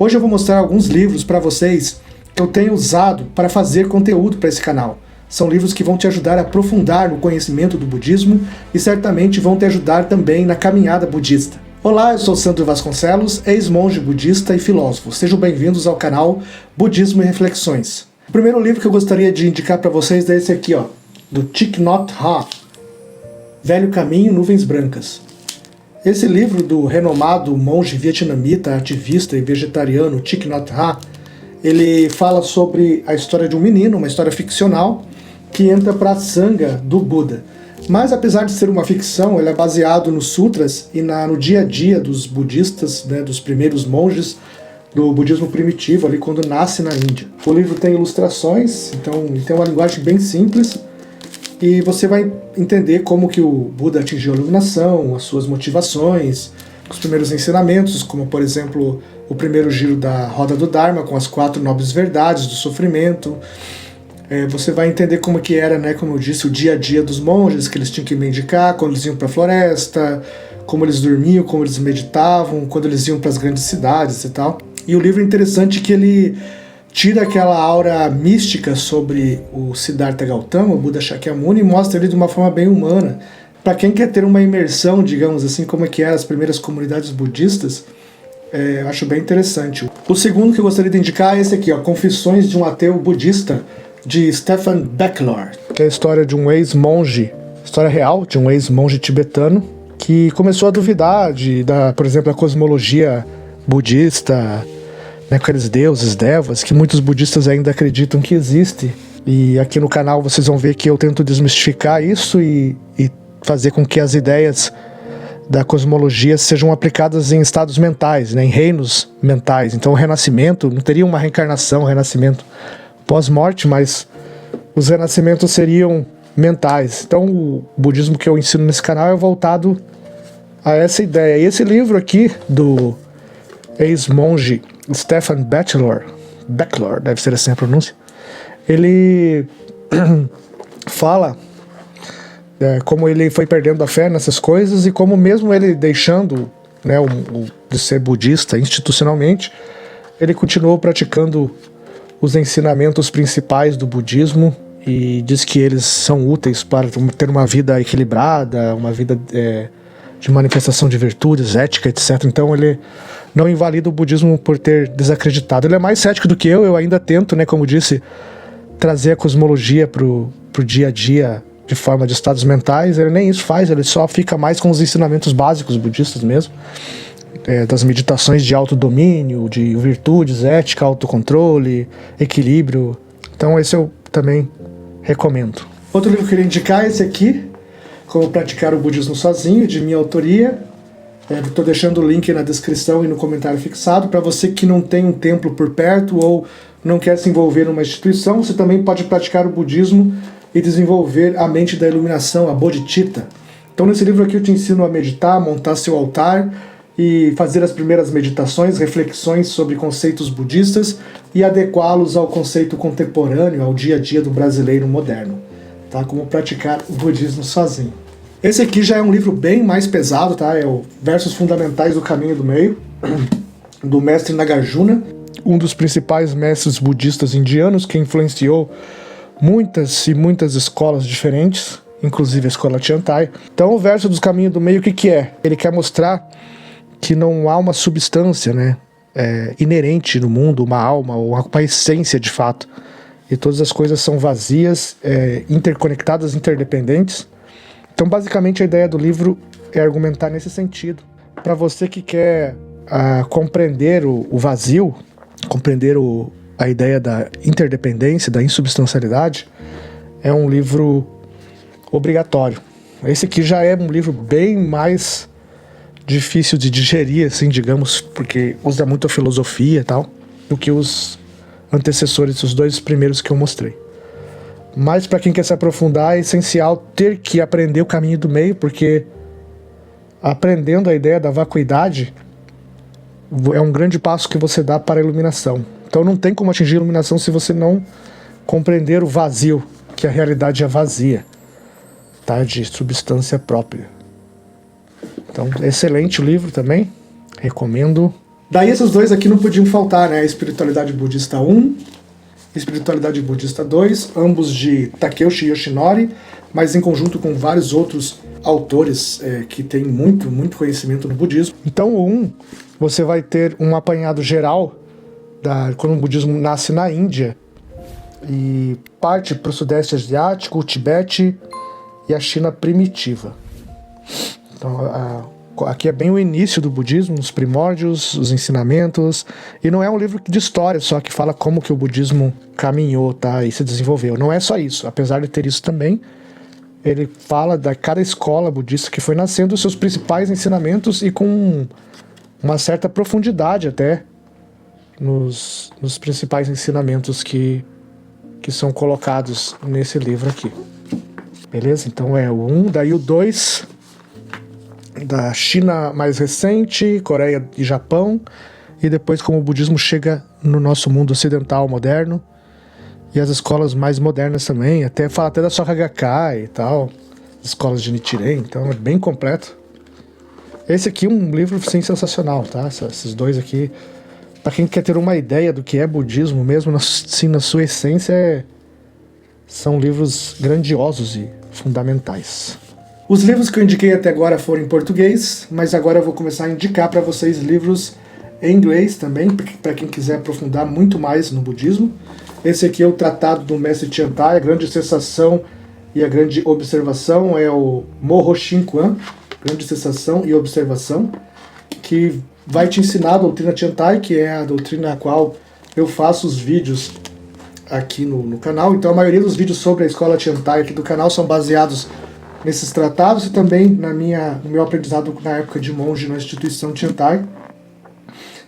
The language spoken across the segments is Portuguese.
Hoje eu vou mostrar alguns livros para vocês que eu tenho usado para fazer conteúdo para esse canal. São livros que vão te ajudar a aprofundar no conhecimento do budismo e certamente vão te ajudar também na caminhada budista. Olá, eu sou Sandro Vasconcelos, ex-monge budista e filósofo. Sejam bem-vindos ao canal Budismo e Reflexões. O primeiro livro que eu gostaria de indicar para vocês é esse aqui, do Thich Nhat Hanh, Velho Caminho, Nuvens Brancas. Esse livro do renomado monge vietnamita, ativista e vegetariano Thich Nhat Hanh, ele fala sobre a história de um menino, uma história ficcional, que entra para a Sangha do Buda. Mas apesar de ser uma ficção, ele é baseado nos sutras e no dia a dia dos budistas, dos primeiros monges do budismo primitivo, ali quando nasce na Índia. O livro tem ilustrações, então tem uma linguagem bem simples, e você vai entender como que o Buda atingiu a iluminação, as suas motivações, os primeiros ensinamentos, como por exemplo o primeiro giro da roda do Dharma com as 4 nobres verdades do sofrimento. Você vai entender como que era, como eu disse, o dia a dia dos monges, que eles tinham que mendigar quando eles iam para a floresta, como eles dormiam, como eles meditavam, quando eles iam para as grandes cidades e tal. E o livro é interessante que ele tira aquela aura mística sobre o Siddhartha Gautama, o Buda Shakyamuni, e mostra ele de uma forma bem humana. Para quem quer ter uma imersão, digamos assim, como é que eram as primeiras comunidades budistas, eu acho bem interessante. O segundo que eu gostaria de indicar é esse aqui, Confissões de um Ateu Budista, de Stefan Bachelor, que é a história de um ex-monge, história real de um ex-monge tibetano, que começou a duvidar por exemplo, da cosmologia budista, aqueles deuses, devas, que muitos budistas ainda acreditam que existe. E aqui no canal vocês vão ver que eu tento desmistificar isso e fazer com que as ideias da cosmologia sejam aplicadas em estados mentais, em reinos mentais. Então o renascimento não teria uma reencarnação, renascimento pós-morte, mas os renascimentos seriam mentais. Então o budismo que eu ensino nesse canal é voltado a essa ideia. E esse livro aqui do ex-monge Stefan Bachelor, deve ser assim a pronúncia, ele fala como ele foi perdendo a fé nessas coisas e como mesmo ele deixando de ser budista institucionalmente, ele continuou praticando os ensinamentos principais do budismo e diz que eles são úteis para ter uma vida equilibrada, uma vida de manifestação de virtudes, ética, etc. Então ele não invalida o budismo por ter desacreditado. Ele é mais cético do que eu ainda tento, como disse, trazer a cosmologia pro dia a dia de forma de estados mentais. Ele nem isso faz, ele só fica mais com os ensinamentos básicos budistas mesmo, das meditações de autodomínio, de virtudes, ética, autocontrole, equilíbrio. Então esse eu também recomendo. Outro livro que eu queria indicar é esse aqui, Como Praticar o Budismo Sozinho, de minha autoria. Estou deixando o link na descrição e no comentário fixado. Para você que não tem um templo por perto ou não quer se envolver numa instituição, você também pode praticar o budismo e desenvolver a mente da iluminação, a Bodhicitta. Então nesse livro aqui eu te ensino a meditar, montar seu altar e fazer as primeiras meditações, reflexões sobre conceitos budistas e adequá-los ao conceito contemporâneo, ao dia a dia do brasileiro moderno. Como praticar o budismo sozinho. Esse aqui já é um livro bem mais pesado, é o Versos Fundamentais do Caminho do Meio, do mestre Nagarjuna, um dos principais mestres budistas indianos que influenciou muitas e muitas escolas diferentes, inclusive a escola Tiantai. Então o Verso do Caminho do Meio, o que é? Ele quer mostrar que não há uma substância inerente no mundo, uma alma ou uma essência de fato. E todas as coisas são vazias, interconectadas, interdependentes. Então, basicamente, a ideia do livro é argumentar nesse sentido. Para você que quer compreender o vazio, compreender a ideia da interdependência, da insubstancialidade, é um livro obrigatório. Esse aqui já é um livro bem mais difícil de digerir, assim, digamos, porque usa muito a filosofia e tal, do que os antecessores, os 2 primeiros que eu mostrei. Mas para quem quer se aprofundar, é essencial ter que aprender o caminho do meio, porque aprendendo a ideia da vacuidade é um grande passo que você dá para a iluminação. Então não tem como atingir a iluminação se você não compreender o vazio, que a realidade é vazia, de substância própria. Então, excelente o livro também, recomendo Daí esses dois aqui não podiam faltar, né? A Espiritualidade Budista 1, Espiritualidade Budista 2, ambos de Takeuchi Yoshinori, mas em conjunto com vários outros autores que têm muito conhecimento no budismo. Então o 1, você vai ter um apanhado geral quando o budismo nasce na Índia e parte para o Sudeste Asiático, o Tibete e a China primitiva. Então aqui é bem o início do budismo, os primórdios, os ensinamentos, e não é um livro de história só que fala como que o budismo caminhou, tá, e se desenvolveu. Não é só isso, apesar de ter isso também, ele fala da cada escola budista que foi nascendo, os seus principais ensinamentos e com uma certa profundidade até nos principais ensinamentos que são colocados nesse livro aqui. Beleza? Então é o 1, daí o 2... da China mais recente, Coreia e Japão, e depois como o budismo chega no nosso mundo ocidental moderno, e as escolas mais modernas também, fala até da Soka Gakkai e tal, escolas de Nichiren, então é bem completo. Esse aqui é um livro sensacional, tá? Esses dois aqui, para quem quer ter uma ideia do que é budismo mesmo, assim, na sua essência, são livros grandiosos e fundamentais. Os livros que eu indiquei até agora foram em português, mas agora eu vou começar a indicar para vocês livros em inglês também, para quem quiser aprofundar muito mais no budismo. Esse aqui é o Tratado do Mestre Tiantai, a Grande Cessação e a Grande Observação, é o Morro Shinkuan, Grande Cessação e Observação, que vai te ensinar a doutrina Tiantai, que é a doutrina a qual eu faço os vídeos aqui no canal. Então a maioria dos vídeos sobre a escola Tiantai aqui do canal são baseados nesses tratados e também no meu aprendizado na época de monge na instituição Tiantai.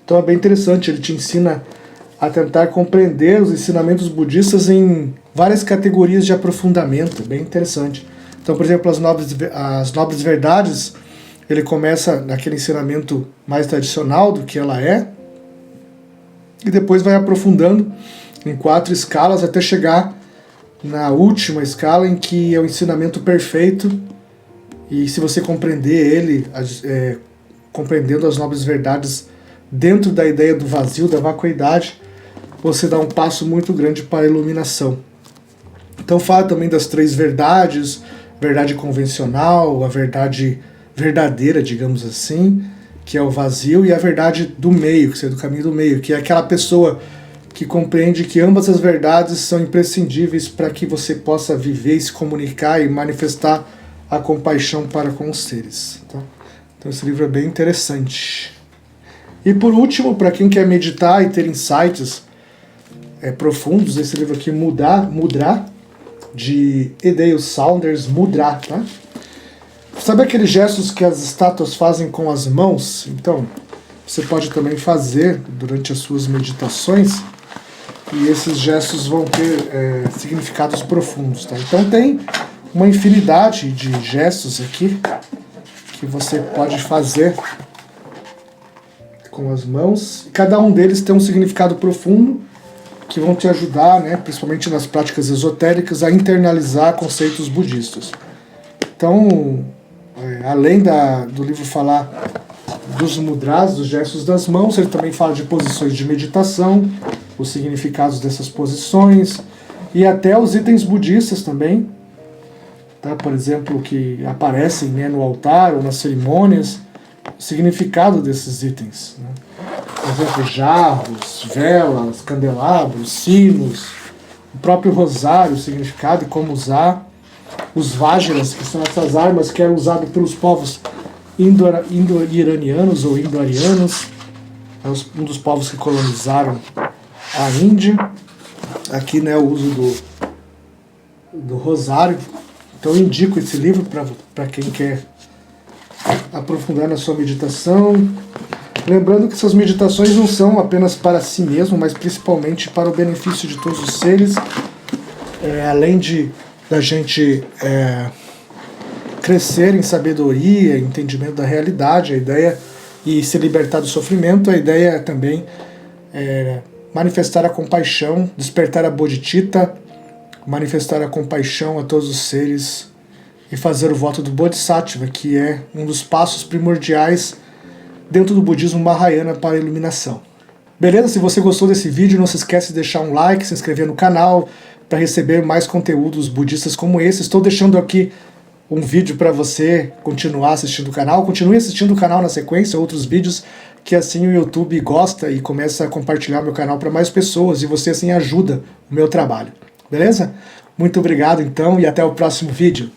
Então é bem interessante, ele te ensina a tentar compreender os ensinamentos budistas em várias categorias de aprofundamento, bem interessante. Então, por exemplo, as nobres verdades, ele começa naquele ensinamento mais tradicional do que ela é, e depois vai aprofundando em 4 escalas até chegar na última escala, em que é o ensinamento perfeito, e se você compreender ele, compreendendo as nobres verdades dentro da ideia do vazio, da vacuidade, você dá um passo muito grande para a iluminação. Então fala também das 3 verdades, verdade convencional, a verdade verdadeira, digamos assim, que é o vazio, e a verdade do meio, que é do caminho do meio, que é aquela pessoa que compreende que ambas as verdades são imprescindíveis para que você possa viver, se comunicar e manifestar a compaixão para com os seres. Tá? Então esse livro é bem interessante. E por último, para quem quer meditar e ter insights profundos, esse livro aqui, Mudra, de Edale Saunders, Mudra. Tá? Sabe aqueles gestos que as estátuas fazem com as mãos? Então, você pode também fazer durante as suas meditações, e esses gestos vão ter significados profundos. Tá? Então tem uma infinidade de gestos aqui que você pode fazer com as mãos. Cada um deles tem um significado profundo que vão te ajudar, né, principalmente nas práticas esotéricas, a internalizar conceitos budistas. Então, além do livro falar dos mudras, dos gestos das mãos, ele também fala de posições de meditação, os significados dessas posições, e até os itens budistas também, tá? Por exemplo, que aparecem, né, no altar ou nas cerimônias, o significado desses itens. Né? Por exemplo, jarros, velas, candelabros, sinos, o próprio rosário, o significado e como usar, os vajras, que são essas armas que eram usadas pelos povos indo-iranianos ou indo-arianos, um dos povos que colonizaram a Índia. Aqui, né, o uso do rosário. Então eu indico esse livro para quem quer aprofundar na sua meditação. Lembrando que essas meditações não são apenas para si mesmo, mas principalmente para o benefício de todos os seres, além da gente crescer em sabedoria, entendimento da realidade, a ideia, e se libertar do sofrimento, a ideia é também manifestar a compaixão, despertar a bodhicitta, manifestar a compaixão a todos os seres e fazer o voto do Bodhisattva, que é um dos passos primordiais dentro do budismo Mahayana para a iluminação. Beleza? Se você gostou desse vídeo, não se esquece de deixar um like, se inscrever no canal para receber mais conteúdos budistas como esse. Estou deixando aqui um vídeo para você continuar assistindo o canal. Continue assistindo o canal na sequência, outros vídeos, que assim o YouTube gosta e começa a compartilhar meu canal para mais pessoas e você assim ajuda o meu trabalho. Beleza? Muito obrigado então e até o próximo vídeo.